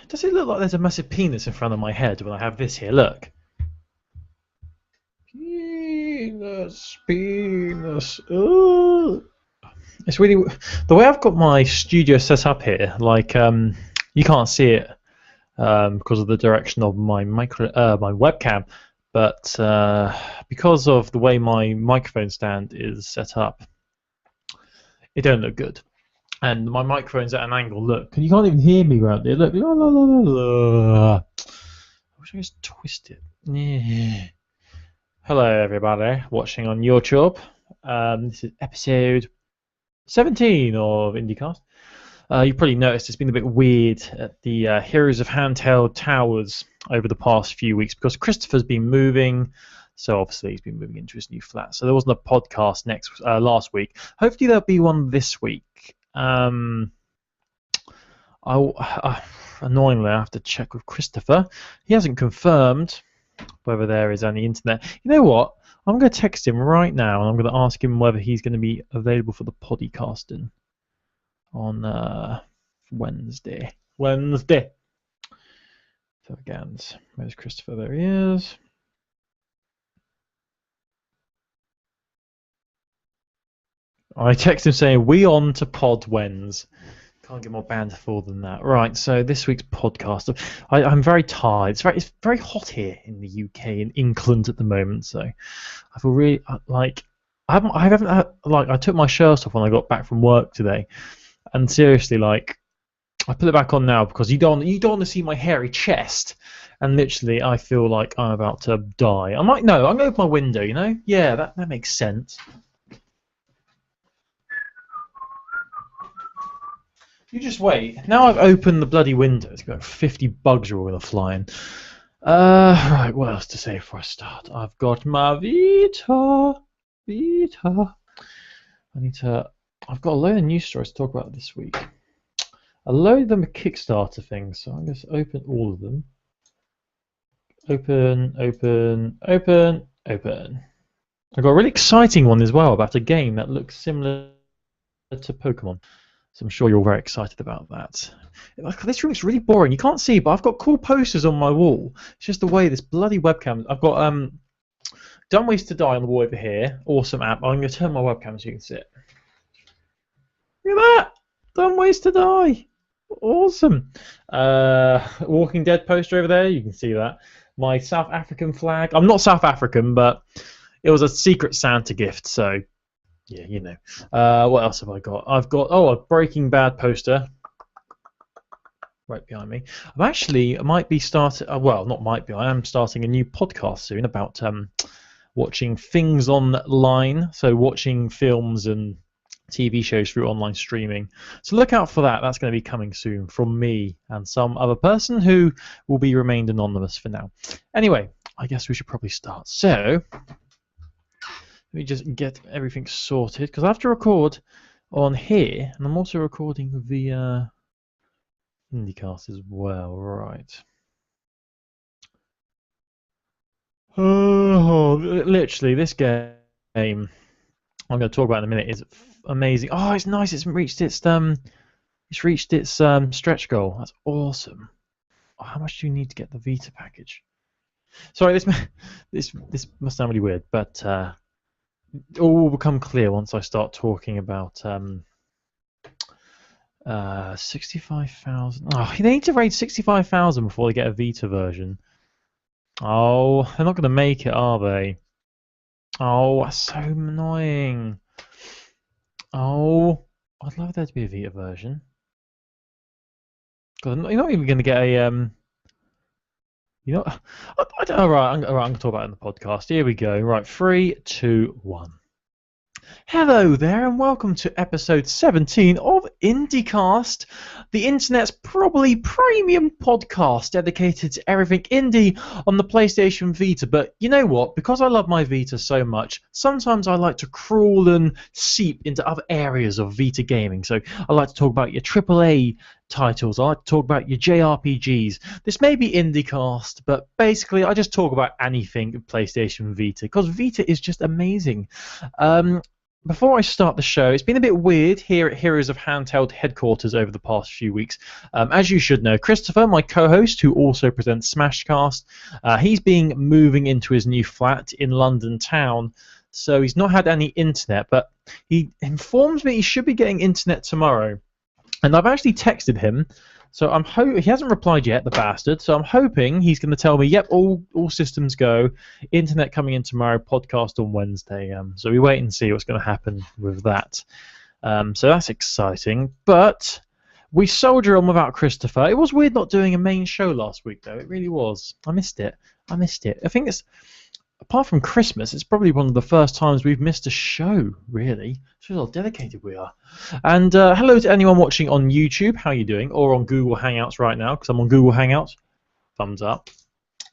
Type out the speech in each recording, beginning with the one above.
Does it look like there's a massive penis in front of my head when I have this here? Look. Penis, penis. Ugh. It's really the way I've got my studio set up here. Like, you can't see it because of the direction of my my webcam, but because of the way my microphone stand is set up, it don't look good. And my microphone's at an angle. Look, you can't even hear me around there. Look, la la la la la. I wish I just twist it. Yeah. Hello, everybody watching on YouTube. This is episode 17 of IndieCast. You probably noticed it's been a bit weird at the Heroes of Handheld Towers over the past few weeks because Christopher's been moving. So obviously he's been moving into his new flat. So there wasn't a podcast last week. Hopefully there'll be one this week. Annoyingly, I have to check with Christopher. He hasn't confirmed whether there is any internet. You know what? I'm going to text him right now and I'm going to ask him whether he's going to be available for the podcasting on Wednesday. So again, where's Christopher? There he is. I text him saying, we on to pod Wednes. Can't get more banterful than that. Right, so this week's podcast. I'm very tired. It's very hot here in the UK, in England at the moment. So I feel really like I haven't had, like I took my shirt off when I got back from work today, and seriously, like I put it back on now because you don't want to see my hairy chest, and literally I feel like I'm about to die. I'm going to open my window. You know, yeah, that makes sense. You just wait. Now I've opened the bloody windows. Got 50 bugs are all going to fly in. Right, what else to say before I start? I've got my Vita. I've got a load of news stories to talk about this week. A load of them are Kickstarter things, so I'm going to open all of them. Open. I've got a really exciting one as well about a game that looks similar to Pokemon. So I'm sure you're very excited about that. This room's really boring. You can't see, but I've got cool posters on my wall. It's just the way this bloody webcam. I've got Dumb Ways to Die on the wall over here. Awesome app. I'm going to turn my webcam so you can see it. Look at that! Dumb Ways to Die. Awesome. Walking Dead poster over there. You can see that. My South African flag. I'm not South African, but it was a secret Santa gift, so. Yeah, you know. What else have I got? I've got a Breaking Bad poster right behind me. I might be starting. Well, not might be. I am starting a new podcast soon about watching things online. So watching films and TV shows through online streaming. So look out for that. That's going to be coming soon from me and some other person who will be remained anonymous for now. Anyway, I guess we should probably start. So. Let me just get everything sorted because I have to record on here, and I'm also recording via IndieCast as well. Right. Oh, literally, this game I'm going to talk about in a minute is amazing. Oh, it's nice. It's reached its stretch goal. That's awesome. Oh, how much do you need to get the Vita package? Sorry, this must sound really weird, but. It all will become clear once I start talking about 65,000. Oh, they need to raid 65,000 before they get a Vita version. Oh, they're not going to make it, are they? Oh, that's so annoying. Oh, I'd love there to be a Vita version. Because you're not even going to get a You know, I don't know. Right, I'm going to talk about it in the podcast. Here we go. Right, 3, 2, 1. Hello there, and welcome to episode 17 of IndieCast, the internet's probably premium podcast dedicated to everything indie on the PlayStation Vita. But you know what? Because I love my Vita so much, sometimes I like to crawl and seep into other areas of Vita gaming. So I like to talk about your AAA titles. I like to talk about your JRPGs. This may be IndieCast, but basically I just talk about anything PlayStation Vita because Vita is just amazing. before I start the show, it's been a bit weird here at Heroes of Handheld headquarters over the past few weeks. As you should know, Christopher, my co-host, who also presents Smashcast, he's been moving into his new flat in London town, so he's not had any internet, but he informs me he should be getting internet tomorrow. And I've actually texted him, so he hasn't replied yet, the bastard. So I'm hoping he's going to tell me, yep, all systems go, internet coming in tomorrow, podcast on Wednesday. So we wait and see what's going to happen with that. So that's exciting. But we soldier on without Christopher. It was weird not doing a main show last week, though. It really was. I missed it. I think it's, apart from Christmas, it's probably one of the first times we've missed a show, really. Shows how dedicated we are. And hello to anyone watching on YouTube. How are you doing? Or on Google Hangouts right now, because I'm on Google Hangouts. Thumbs up.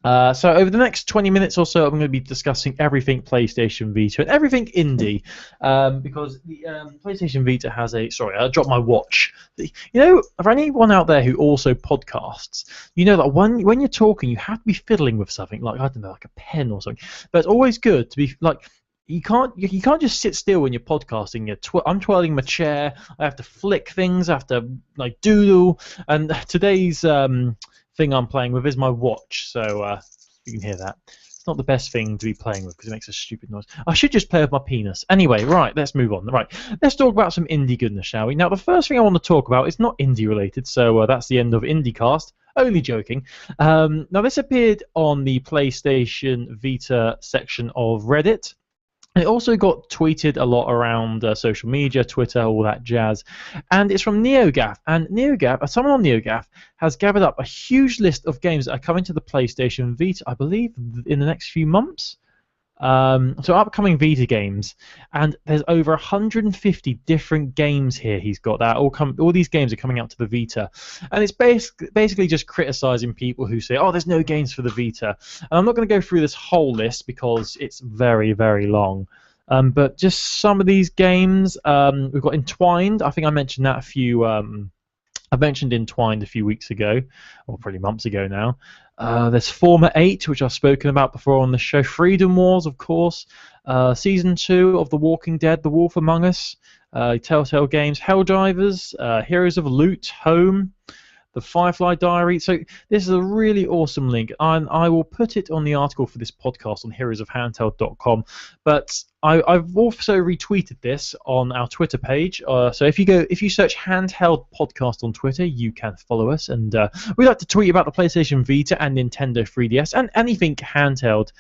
So over the next 20 minutes or so, I'm going to be discussing everything PlayStation Vita and everything indie, because the PlayStation Vita has a... Sorry, I dropped my watch. You know, for anyone out there who also podcasts, you know that when you're talking, you have to be fiddling with something, like, I don't know, like a pen or something. But it's always good to be, like... You can't just sit still when you're podcasting. I'm twirling my chair. I have to flick things. I have to like doodle. And today's thing I'm playing with is my watch. So you can hear that. It's not the best thing to be playing with because it makes a stupid noise. I should just play with my penis. Anyway, right, let's move on. Right, let's talk about some indie goodness, shall we? Now, the first thing I want to talk about is not indie related. So that's the end of IndieCast. Only joking. Now, this appeared on the PlayStation Vita section of Reddit. It also got tweeted a lot around social media, Twitter, all that jazz. And it's from NeoGAF. And someone on NeoGAF has gathered up a huge list of games that are coming to the PlayStation Vita, I believe, in the next few months. So upcoming Vita games, and there's over 150 different games here he's got that all these games are coming out to the Vita, and it's basically just criticizing people who say, oh, there's no games for the Vita. And I'm not going to go through this whole list because it's very, very long, but just some of these games. We've got Entwined. I think I mentioned that I mentioned Entwined a few weeks ago, or probably months ago now. There's Forma 8, which I've spoken about before on the show. Freedom Wars, of course. Season 2 of The Walking Dead, The Wolf Among Us. Telltale Games, Helldivers, Heroes of Loot, Home, The Firefly Diary. So this is a really awesome link, and I will put it on the article for this podcast on heroesofhandheld.com. But I've also retweeted this on our Twitter page. So if you search Handheld Podcast on Twitter, you can follow us. And we like to tweet about the PlayStation Vita and Nintendo 3DS and anything handheld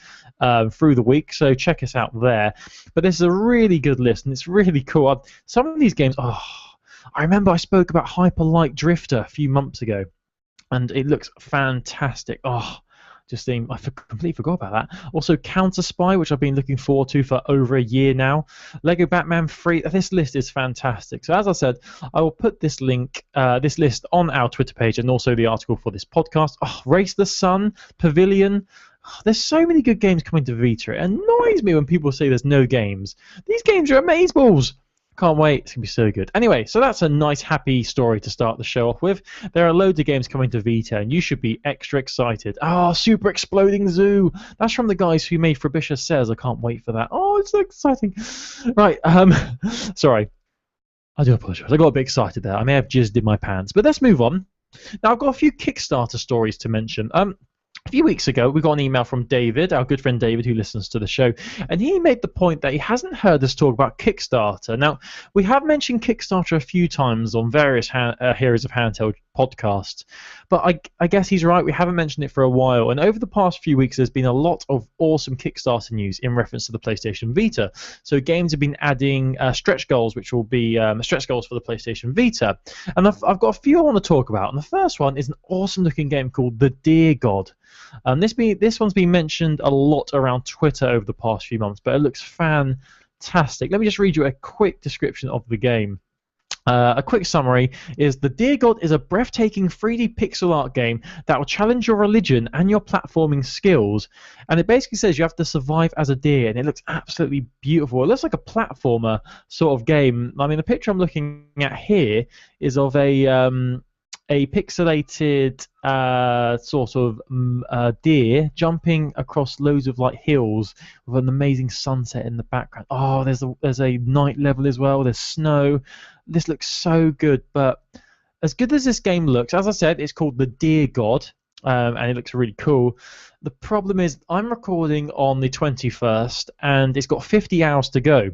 through the week. So check us out there. But this is a really good list, and it's really cool. Some of these games, I remember I spoke about Hyper Light Drifter a few months ago, and it looks fantastic. I completely forgot about that. Also, Counter Spy, which I've been looking forward to for over a year now. Lego Batman 3. This list is fantastic. So as I said, I will put this list on our Twitter page and also the article for this podcast. Race the Sun, Pavilion. There's so many good games coming to Vita. It annoys me when people say there's no games. These games are amazeballs. Can't wait. It's going to be so good. Anyway, so that's a nice, happy story to start the show off with. There are loads of games coming to Vita, and you should be extra excited. Super Exploding Zoo. That's from the guys who made Frobisher Says. I can't wait for that. It's so exciting. Right, sorry. I do apologize. I got a bit excited there. I may have jizzed in my pants. But let's move on. Now, I've got a few Kickstarter stories to mention. A few weeks ago, we got an email from David, our good friend David, who listens to the show, and he made the point that he hasn't heard us talk about Kickstarter. Now, we have mentioned Kickstarter a few times on various Heroes of Handheld podcasts, but I guess he's right, we haven't mentioned it for a while, and over the past few weeks, there's been a lot of awesome Kickstarter news in reference to the PlayStation Vita. So games have been adding stretch goals, which will be stretch goals for the PlayStation Vita, and I've got a few I want to talk about, and the first one is an awesome-looking game called The Deer God. This one's been mentioned a lot around Twitter over the past few months, but it looks fantastic. Let me just read you a quick description of the game. A quick summary is The Deer God is a breathtaking 3D pixel art game that will challenge your religion and your platforming skills. And it basically says you have to survive as a deer, and it looks absolutely beautiful. It looks like a platformer sort of game. I mean, the picture I'm looking at here is of a a pixelated sort of deer jumping across loads of like hills with an amazing sunset in the background. Oh, there's a night level as well. There's snow. This looks so good. But as good as this game looks, as I said, it's called The Deer God, and it looks really cool. The problem is I'm recording on the 21st, and it's got 50 hours to go.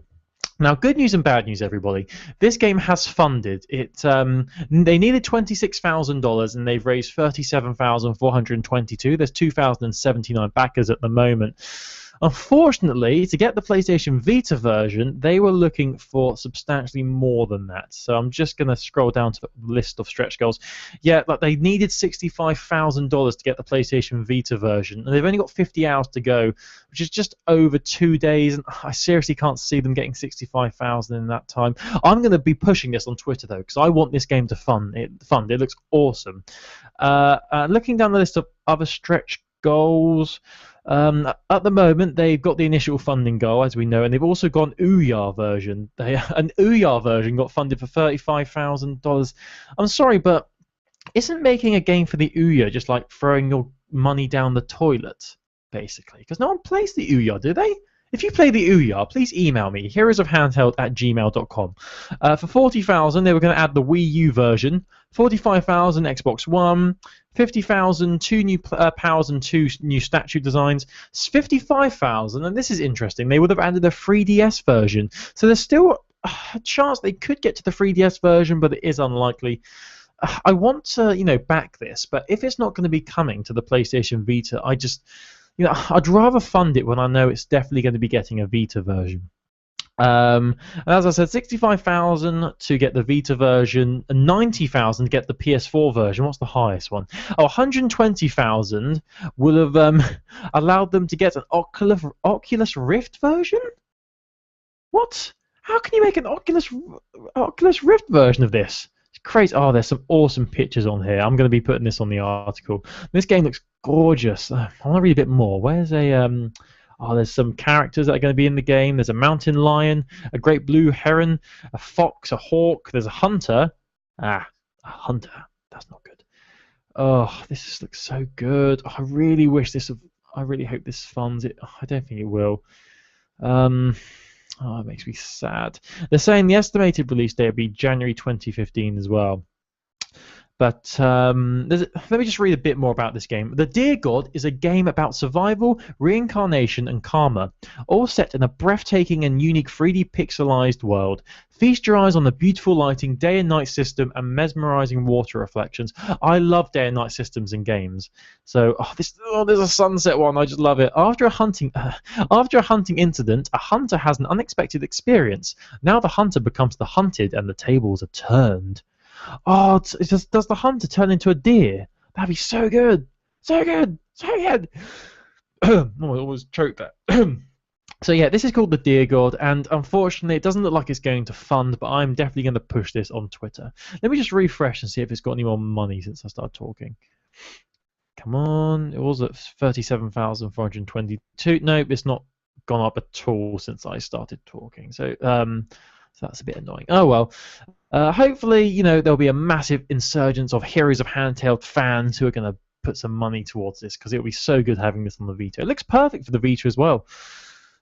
Now, good news and bad news, everybody. This game has funded. They needed $26,000 and they've raised $37,422. There's 2,079 backers at the moment. Unfortunately, to get the PlayStation Vita version, they were looking for substantially more than that. So I'm just going to scroll down to the list of stretch goals. Yeah, like they needed $65,000 to get the PlayStation Vita version, and they've only got 50 hours to go, which is just over 2 days. And I seriously can't see them getting 65,000 in that time. I'm going to be pushing this on Twitter though, because I want this game to fund. It looks awesome. Looking down the list of other stretch goals. At the moment, they've got the initial funding goal, as we know, and they've also got an Ouya version. An Ouya version got funded for $35,000. I'm sorry, but isn't making a game for the Ouya just like throwing your money down the toilet, basically? Because no one plays the Ouya, do they? If you play the Ouya, please email me, heroesofhandheld@gmail.com. For $40,000, they were going to add the Wii U version, $45,000 Xbox One, $50,000 two new powers and two new statue designs, $55,000, and this is interesting, they would have added a 3DS version. So there's still a chance they could get to the 3DS version, but it is unlikely. I want to, back this, but if it's not going to be coming to the PlayStation Vita, I'd rather fund it when I know it's definitely going to be getting a Vita version. And as I said, 65,000 to get the Vita version, and 90,000 to get the PS4 version. What's the highest one? Oh, 120,000 will have allowed them to get an Oculus Rift version. What? How can you make an Oculus Rift version of this? It's crazy. Oh, there's some awesome pictures on here. I'm going to be putting this on the article. This game looks gorgeous. I want to read a bit more. Where's a there's some characters that are going to be in the game. There's a mountain lion, a great blue heron, a fox, a hawk. There's a hunter. A hunter. That's not good. Oh, this just looks so good. I really hope this funds it. I don't think it will. It makes me sad. They're saying the estimated release date will be January 2015 as well. But let me just read a bit more about this game. The Deer God is a game about survival, reincarnation, and karma, all set in a breathtaking and unique 3D pixelized world. Feast your eyes on the beautiful lighting, day and night system, and mesmerizing water reflections. I love day and night systems in games. So there's a sunset one. I just love it. After a hunting incident, a hunter has an unexpected experience. Now the hunter becomes the hunted, and the tables are turned. Oh, does the hunter turn into a deer? That'd be so good. So good. So good. I almost choked that. So yeah, this is called The Deer God, and unfortunately it doesn't look like it's going to fund, but I'm definitely going to push this on Twitter. Let me just refresh and see if it's got any more money since I started talking. Come on. It was at 37,422. Nope, it's not gone up at all since I started talking. So that's a bit annoying. Oh well. Hopefully, there'll be a massive insurgence of Heroes of Handheld fans who are going to put some money towards this, because it'll be so good having this on the Vita. It looks perfect for the Vita as well.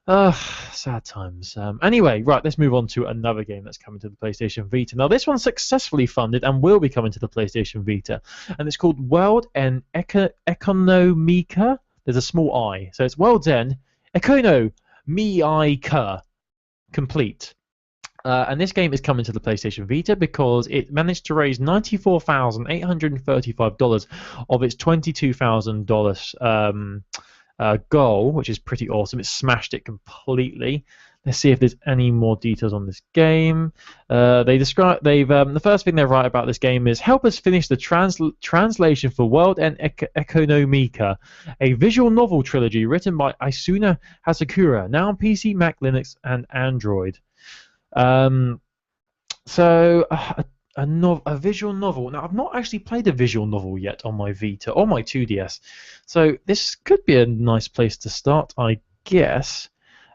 Sad times. Anyway, right, let's move on to another game that's coming to the PlayStation Vita. Now, this one's successfully funded and will be coming to the PlayStation Vita, and it's called World End Economica. There's a small I, so it's World's End Economica Complete. And this game is coming to the PlayStation Vita because it managed to raise $94,835 of its $22,000 goal, which is pretty awesome. It smashed it completely. Let's see if there's any more details on this game. The first thing they write about this game is, help us finish the translation for World End Economica, a visual novel trilogy written by Isuna Hasakura, now on PC, Mac, Linux, and Android. A visual novel. Now, I've not actually played a visual novel yet on my Vita or my 2DS, so this could be a nice place to start, I guess.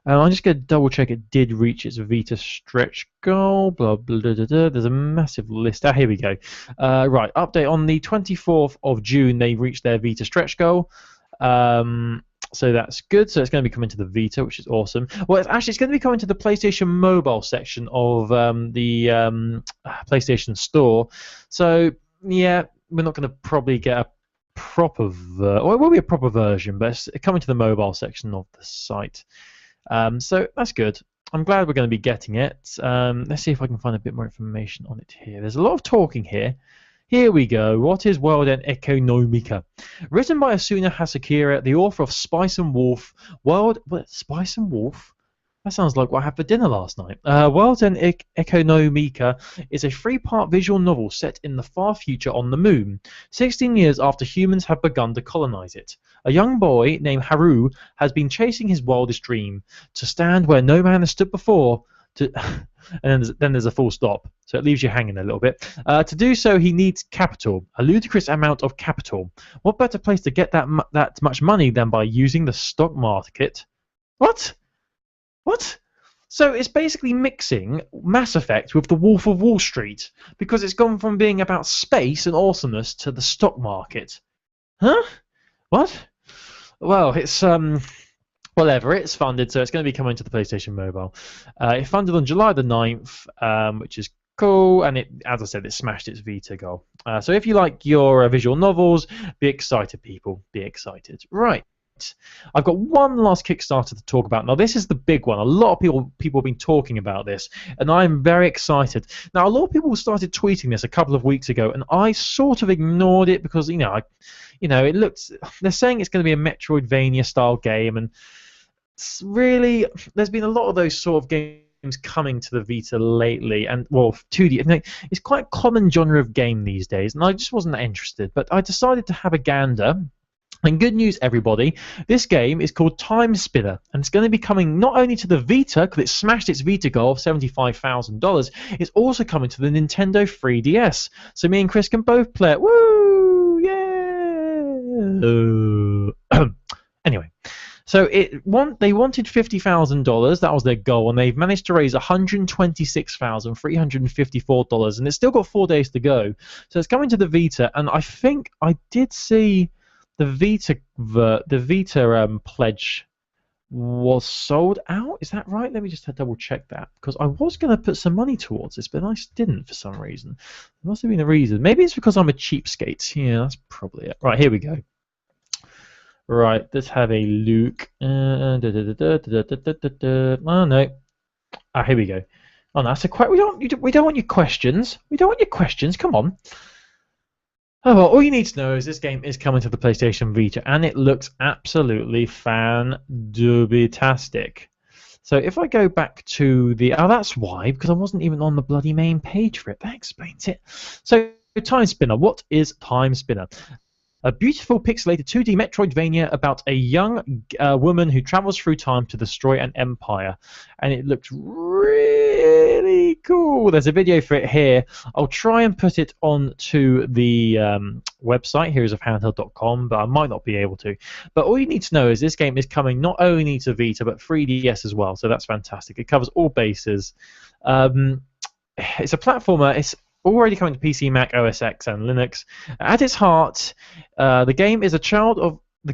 I'm just going to double check it did reach its Vita stretch goal. Blah, blah, blah, blah, blah. There's a massive list. Ah, here we go. Right, update on the 24th of June, they reached their Vita stretch goal. So that's good. So it's going to be coming to the Vita, which is awesome. Well, it's going to be coming to the PlayStation Mobile section of the PlayStation Store. So yeah, we're not going to probably get a proper, or it will be a proper version, but it's coming to the mobile section of the site. So that's good. I'm glad we're going to be getting it. Let's see if I can find a bit more information on it here. There's a lot of talking here. Here we go. What is World End Economica? Written by Asuna Hasakira, the author of Spice and Wolf. Spice and Wolf? That sounds like what I had for dinner last night. World End Economica is a 3-part visual novel set in the far future on the moon, 16 years after humans have begun to colonize it. A young boy named Haru has been chasing his wildest dream, to stand where no man has stood before, and then there's a full stop, so it leaves you hanging a little bit. To do so, he needs capital, a ludicrous amount of capital. What better place to get that much money than by using the stock market? What? So it's basically mixing Mass Effect with The Wolf of Wall Street, because it's gone from being about space and awesomeness to the stock market. Huh? What? Well, it's whatever, it's funded, so it's going to be coming to the PlayStation Mobile. It funded on July the 9th, which is cool, and it, as I said, it smashed its Vita goal. So if you like your visual novels, be excited, people. Be excited. Right. I've got one last Kickstarter to talk about. Now, this is the big one. A lot of people have been talking about this, and I'm very excited. Now, a lot of people started tweeting this a couple of weeks ago, and I sort of ignored it because, it looks. They're saying it's going to be a Metroidvania-style game, and really, there's been a lot of those sort of games coming to the Vita lately, and 2D. It's quite a common genre of game these days, and I just wasn't that interested. But I decided to have a gander. And good news, everybody, this game is called Time Spinner, and it's going to be coming not only to the Vita, because it smashed its Vita goal of $75,000, it's also coming to the Nintendo 3DS. So me and Chris can both play it. Woo! Yeah! Anyway, so they wanted $50,000, that was their goal, and they've managed to raise $126,354, and it's still got 4 days to go. So it's coming to the Vita, and I think I did see the Vita pledge was sold out. Is that right? Let me just double check that, because I was going to put some money towards this, but I didn't for some reason. There must have been a reason. Maybe it's because I'm a cheapskate. Yeah, that's probably it. Right, here we go. Right, let's have a look. Oh no. Here we go. Oh no, that's a we don't want your questions. We don't want your questions. Come on. Oh, well, all you need to know is this game is coming to the PlayStation Vita, and it looks absolutely fan-dubitastic. So if I go back to the... Oh, that's why, because I wasn't even on the bloody main page for it. That explains it. So, Time Spinner. What is Time Spinner? A beautiful pixelated 2D Metroidvania about a young woman who travels through time to destroy an empire. And it looks really cool. There's a video for it here. I'll try and put it onto the website, heroesofhandheld.com, but I might not be able to. But all you need to know is this game is coming not only to Vita, but 3DS as well. So that's fantastic. It covers all bases. It's a platformer. It's already coming to PC, Mac, OS X, and Linux. At its heart, the game is the child of a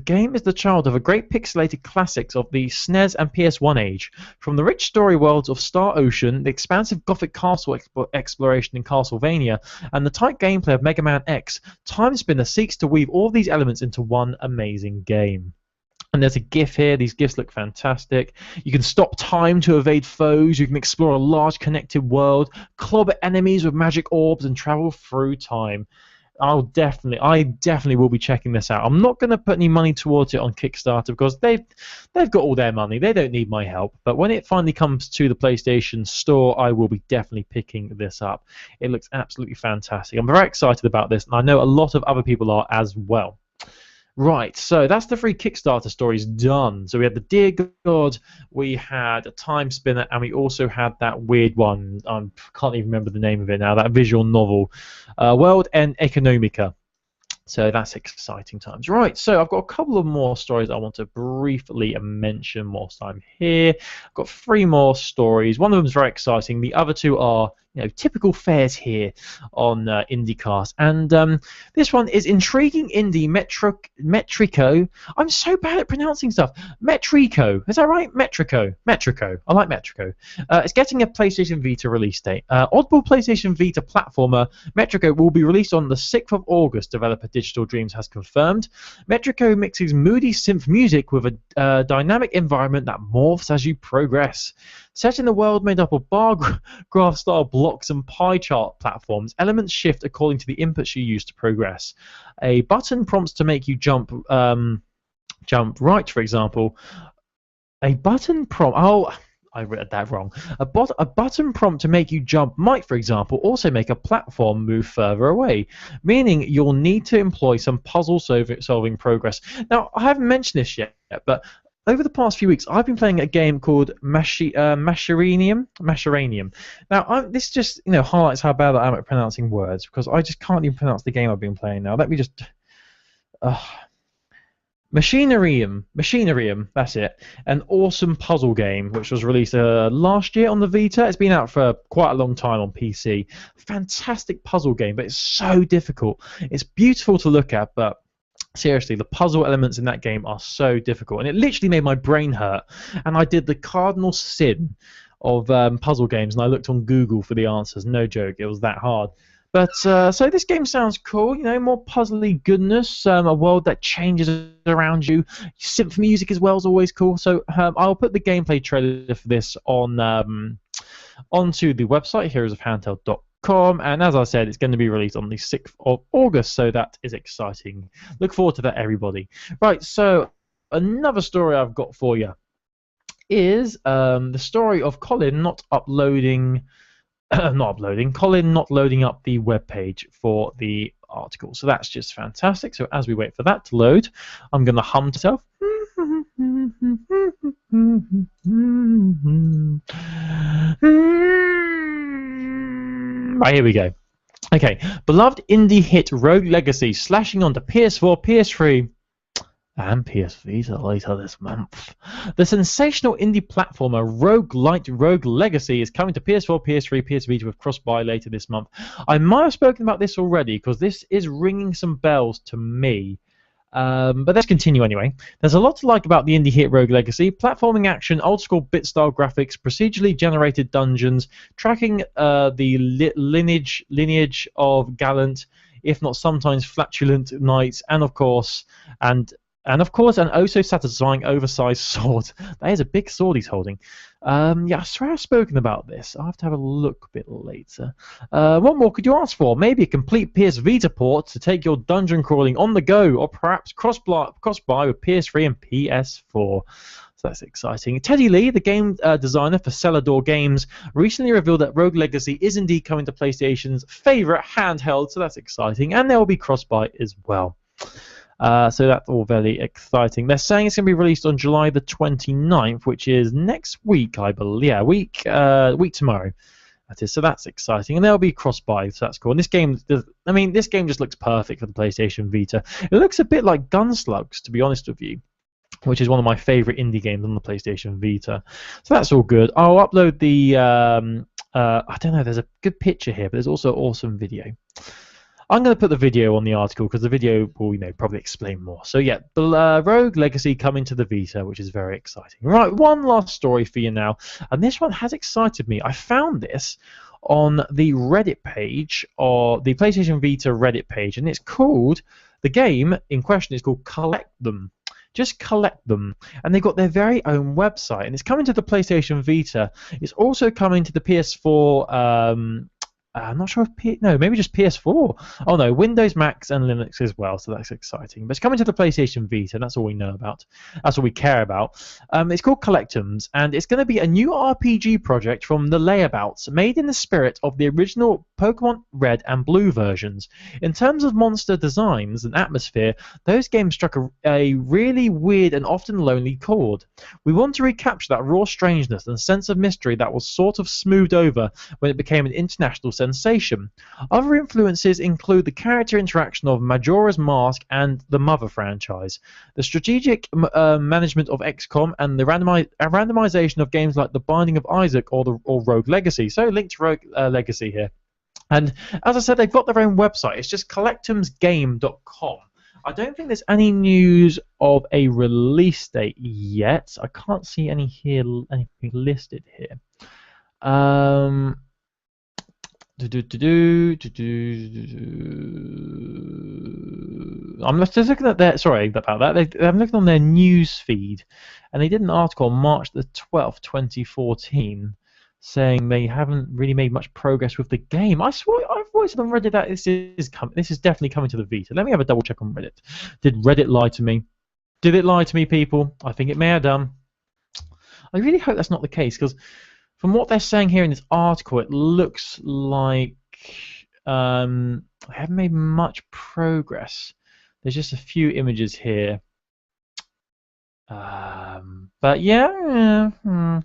great pixelated classics of the SNES and PS1 age. From the rich story worlds of Star Ocean, the expansive Gothic castle exploration in Castlevania, and the tight gameplay of Mega Man X, Time Spinner seeks to weave all these elements into one amazing game. And there's a GIF here. These GIFs look fantastic. You can stop time to evade foes. You can explore a large connected world, clobber enemies with magic orbs, and travel through time. I definitely will be checking this out. I'm not going to put any money towards it on Kickstarter because they've got all their money. They don't need my help. But when it finally comes to the PlayStation Store, I will be definitely picking this up. It looks absolutely fantastic. I'm very excited about this, and I know a lot of other people are as well. Right, so that's the 3 Kickstarter stories done. So we had the Dear God, we had a Time Spinner, and we also had that weird one. I can't even remember the name of it now. That visual novel, World End Economica. So that's exciting times. Right, so I've got a couple of more stories I want to briefly mention whilst I'm here. I've got 3 more stories. One of them is very exciting. The other 2 are, typical fares here on IndieCast. And this one is intriguing indie Metrico. I'm so bad at pronouncing stuff. Metrico. Is that right? Metrico. Metrico. I like Metrico. It's getting a PlayStation Vita release date. Oddball PlayStation Vita platformer Metrico will be released on the 6th of August, developer Digital Dreams has confirmed. Metrico mixes moody synth music with a dynamic environment that morphs as you progress. Set in a world made up of bar graph style blocks and pie chart platforms, elements shift according to the inputs you use to progress. A button prompts to make you jump right, for example. A button prompt. Oh, I read that wrong. A button prompt to make you jump might, for example, also make a platform move further away, meaning you'll need to employ some puzzle-solving progress. Now, I haven't mentioned this yet, but over the past few weeks, I've been playing a game called Masheranium. Now, this just highlights how bad I am at pronouncing words, because I just can't even pronounce the game I've been playing now. Let me just... Machinarium, that's it. An awesome puzzle game which was released last year on the Vita. It's been out for quite a long time on PC. Fantastic puzzle game, but it's so difficult. It's beautiful to look at, but seriously, the puzzle elements in that game are so difficult. And it literally made my brain hurt. And I did the cardinal sin of puzzle games, and I looked on Google for the answers. No joke, it was that hard. But so this game sounds cool, more puzzly goodness, a world that changes around you. Synth music as well is always cool. So I'll put the gameplay trailer for this on onto the website, heroesofhandheld.com, and as I said, it's going to be released on the 6th of August, so that is exciting. Look forward to that, everybody. Right, so another story I've got for you is the story of Colin not uploading... Colin not loading up the web page for the article. So that's just fantastic. So as we wait for that to load, I'm going to hum to myself. Right, here we go. Okay, beloved indie hit Rogue Legacy slashing onto PS4, PS3, and PS Vita later this month. The sensational indie platformer Rogue Legacy is coming to PS4, PS3, PS Vita with cross-buy later this month. I might have spoken about this already because this is ringing some bells to me. But let's continue anyway. There's a lot to like about the indie hit Rogue Legacy. Platforming action, old-school bit-style graphics, procedurally generated dungeons, tracking the lineage of gallant, if not sometimes flatulent knights, and of course, an oh so satisfying oversized sword. That is a big sword he's holding. Yeah, I swear I've spoken about this. I'll have to have a look a bit later. What more could you ask for? Maybe a complete PS Vita port to take your dungeon crawling on the go, or perhaps cross-buy with PS3 and PS4. So that's exciting. Teddy Lee, the game designer for Celador Games, recently revealed that Rogue Legacy is indeed coming to PlayStation's favorite handheld, so that's exciting. And there will be cross-buy as well. So that's all very exciting. They're saying it's going to be released on July the 29th, which is next week, I believe. Yeah, week tomorrow. That is. So that's exciting, and there'll be cross-buy, so that's cool. And this game, this game just looks perfect for the PlayStation Vita. It looks a bit like Gunslugs, to be honest with you, which is one of my favorite indie games on the PlayStation Vita. So that's all good. I'll upload the. I don't know. There's a good picture here, but there's also awesome video. I'm going to put the video on the article because the video will, probably explain more. So yeah, Rogue Legacy coming to the Vita, which is very exciting. Right, one last story for you now, and this one has excited me. I found this on the Reddit page, or the PlayStation Vita Reddit page, and it's called, the game in question is called Collect Them. Just collect them. And they've got their very own website, and it's coming to the PlayStation Vita. It's also coming to the PS4, I'm not sure if maybe just PS4. Oh no, Windows, Macs, and Linux as well. So that's exciting. But it's coming to the PlayStation Vita. And that's all we know about. That's all we care about. It's called Collectums, and it's going to be a new RPG project from the Layabouts, made in the spirit of the original Pokemon Red and Blue versions. In terms of monster designs and atmosphere, those games struck a really weird and often lonely chord. We want to recapture that raw strangeness and sense of mystery that was sort of smoothed over when it became an international sensation. Other influences include the character interaction of Majora's Mask and the Mother franchise, the strategic management of XCOM, and the randomization of games like The Binding of Isaac or Rogue Legacy. So Link to Rogue Legacy here. And as I said, they've got their own website. It's just collectumsgame.com. I don't think there's any news of a release date yet. I can't see anything listed here. I'm just looking at their. Sorry about that. I'm looking on their news feed, and they did an article on March the 12th, 2014, saying they haven't really made much progress with the game. I've always said on Reddit that this is definitely coming to the Vita. Let me have a double check on Reddit. Did Reddit lie to me? Did it lie to me, people? I think it may have done. I really hope that's not the case, because from what they're saying here in this article, it looks like I haven't made much progress. There's just a few images here. But yeah, it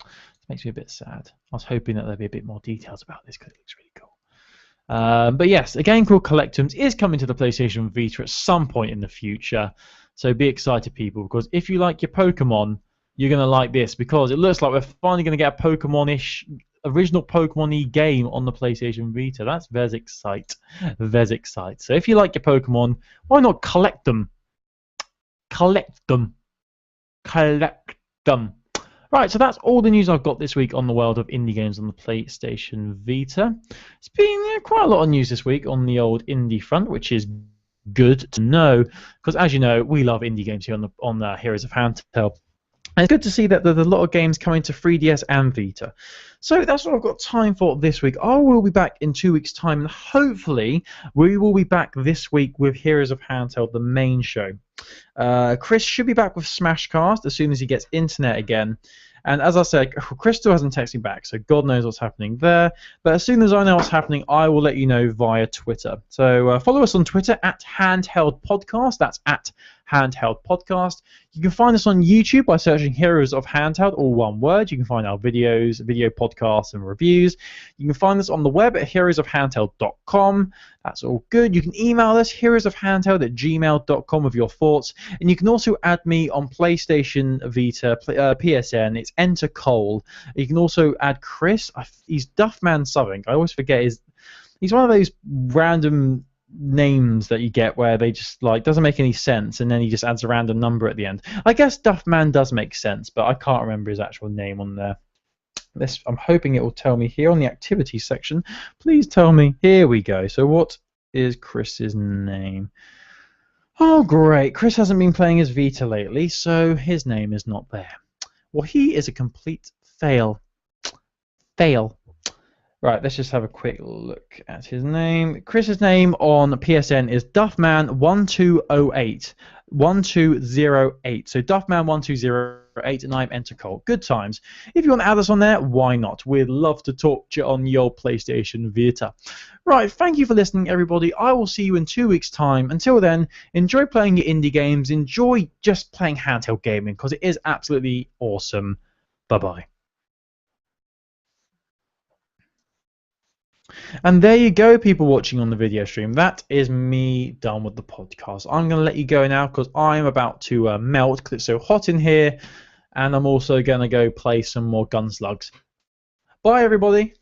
makes me a bit sad. I was hoping that there'd be a bit more details about this because it looks really cool. But yes, a game called Collectums is coming to the PlayStation Vita at some point in the future. So be excited, people, because if you like your Pokemon, you're going to like this, because it looks like we're finally going to get a Pokemon-ish, original Pokemon-y game on the PlayStation Vita. That's very exciting. Very exciting. So if you like your Pokemon, why not collect them? Collect them. Collect them. Right, so that's all the news I've got this week on the world of indie games on the PlayStation Vita. It's been quite a lot of news this week on the old indie front, which is good to know, because as you know, we love indie games here on the Heroes of Handheld. And it's good to see that there's a lot of games coming to 3DS and Vita. So that's what I've got time for this week. I will be back in 2 weeks' time, and hopefully we will be back this week with Heroes of Handheld, the main show. Chris should be back with Smashcast as soon as he gets internet again. And as I said, Chris still hasn't texted me back, so God knows what's happening there. But as soon as I know what's happening, I will let you know via Twitter. So follow us on Twitter at Handheld Podcast. That's at Handheld Podcast. You can find us on YouTube by searching Heroes of Handheld, all one word. You can find our videos, video podcasts, and reviews. You can find us on the web at heroesofhandheld.com. That's all good. You can email us, heroesofhandheld@gmail.com, with your thoughts. And you can also add me on PlayStation Vita, PSN. It's Enter Cole. You can also add Chris. He's Duffman something. I always forget he's one of those random names that you get where they just doesn't make any sense, and then he just adds a random number at the end. I guess Duffman does make sense, but I can't remember his actual name on there. I'm hoping it will tell me here on the activity section. Please tell me. Here we go. So what is Chris's name? Oh, great. Chris hasn't been playing his Vita lately, so his name is not there. Well, he is a complete fail. Fail. Right, let's just have a quick look at his name. Chris's name on PSN is Duffman1208. 1208. So Duffman1208, and I'm Enter Cole. Good times. If you want to add us on there, why not? We'd love to talk to you on your PlayStation Vita. Right, thank you for listening, everybody. I will see you in 2 weeks' time. Until then, enjoy playing your indie games. Enjoy just playing handheld gaming, because it is absolutely awesome. Bye-bye. And there you go, people watching on the video stream. That is me done with the podcast. I'm going to let you go now because I'm about to melt because it's so hot in here. And I'm also going to go play some more Gunslugs. Bye, everybody.